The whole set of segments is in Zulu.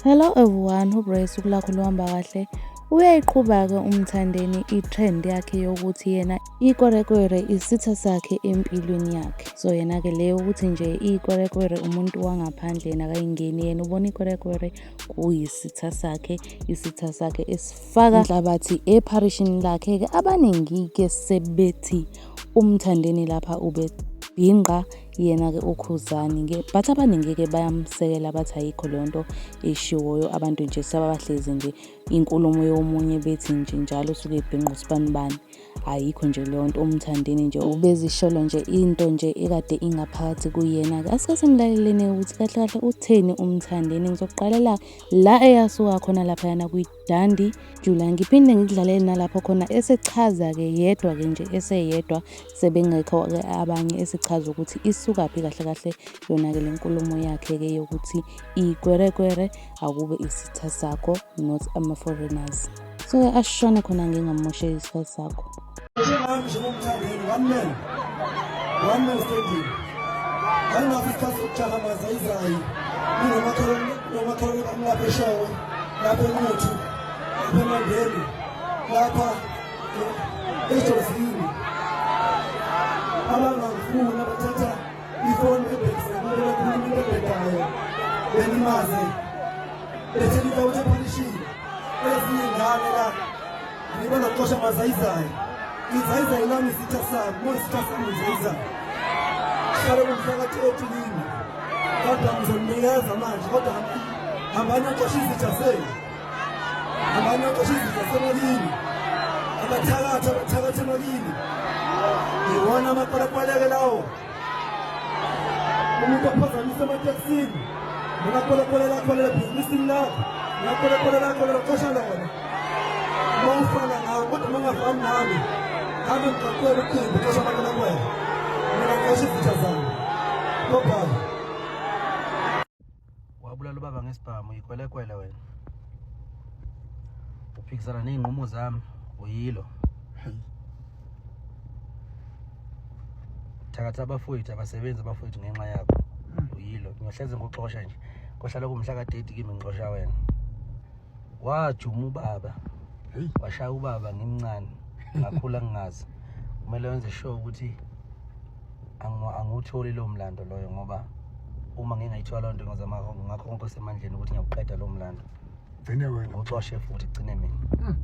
Hello everyone, hope usuku lakho luhamba kahle. Uyayiqhuba-ke uMthandeni i-trend yakhe yokuthi yena ikwerekwere isitha sakhe empilweni yakhe. So yena-ke leyo ukuthi nje ikwerekwere umuntu wangaphandle yena akayingeni, yena ubona ikwerekwere kuyisitha sakhe, isitha sakhe esifaka inhlabathi epharishini lakhe-ke. Abaningi-ke sebethi uMthandeni lapha ubebhinqa yena-ke uKhuzani-ke, but abaningi-ke bayamsekela bathi ayikho leyo nto eshiwoyo. Abantu nje sebahlezi nje inkulumo yomunye bethi nje njalo usuke ebhinqa usibanibani, ayikho nje leyo nto. uMthandeni nje ubezishola nje into nje ekade ingaphakathi kuyena-ke. Asike simlaleleni ukuthi kahle kahle utheni uMthandeni. Ngizokuqalela la eyasuka khona laphayana kwiDandi July, ngiphinde ngikudlalele nalapho khona esechaza-ke yedwa-ke nje eseyedwa sebengekho-ke abanye, esechaza ukuthi isukaphi kahle kahle yona-ke le nkulumo yakhe-ke yokuthi ikwerekwere akube isitha sakho, not ama-foreigners. So ashone khona ngingamosheli isikhathi sakho. One man standing. I'm not discussing Chahamaza Israel. You know, Macron, I'm not a show. Napa Mutu, Napa Mandeli, Napa Echosini. Alana, who never tata, before the base, and never put in the tire. Then Maze. They tell you about the Panishi. Let's see in Ghana. You want to coach Maza Israel. Izaiza ilami sitasa, mo sitasa Izaiza. Shara mfaka tetu lini. Kata mzongeaza maji, kata ambanya kashizi chase. Ambanya kashizi chase lini. Abatala tena lini. Iwana makora pale lao. Mumutapasa nisema taksini. Muna kola business la. Muna kola kasha la. Mufana na watu mama fahamu nami. Kama mtakuwa rukini kutosha makala mwe. Mnakashi kutazama. Popa. Wabula lubaba ngesibhamu ikwelekwele wena. Uphikisana neinqumo zami uyilo. Thakatha abafowethu abasebenzi abafowethu ngenxa yakho. Uyilo. Ngiyohleze ngoxosha nje. Kohlala kumhla ka-30 kimi ngixosha wena. Wajuma ubaba. Washaya ubaba ngimncane. Ngakhula ngingazi. Kumele wenze sure ukuthi angutholi lo mlando loyo, ngoba uma ngingayithola loo nto ngizama ngakho konke semandleni ukuthi ngiyakuqeda lo mlando. Uxoshe futhi gcine mina.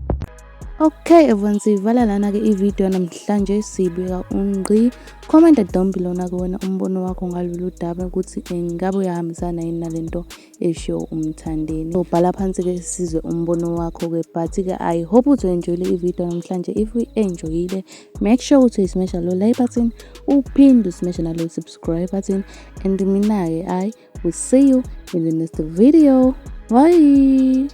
Okay everyone, sivala lana-ke i-video namhlanje sibika ungqi. Comment down below na wena umbono wakho ngalolu daba ukuthi ngabe uyahambisana yini nalento eshiyo uMthandeni. So bhala phansi-ke sizwe umbono wakho-ke, but-ke I hope uzoenjoyile i-video namhlanje. If we enjoyile, make sure ukuthi uyismasha lo like button, uphinde usmasha nalo subscribe button, and mina-ke I will see you in the next video. Bye.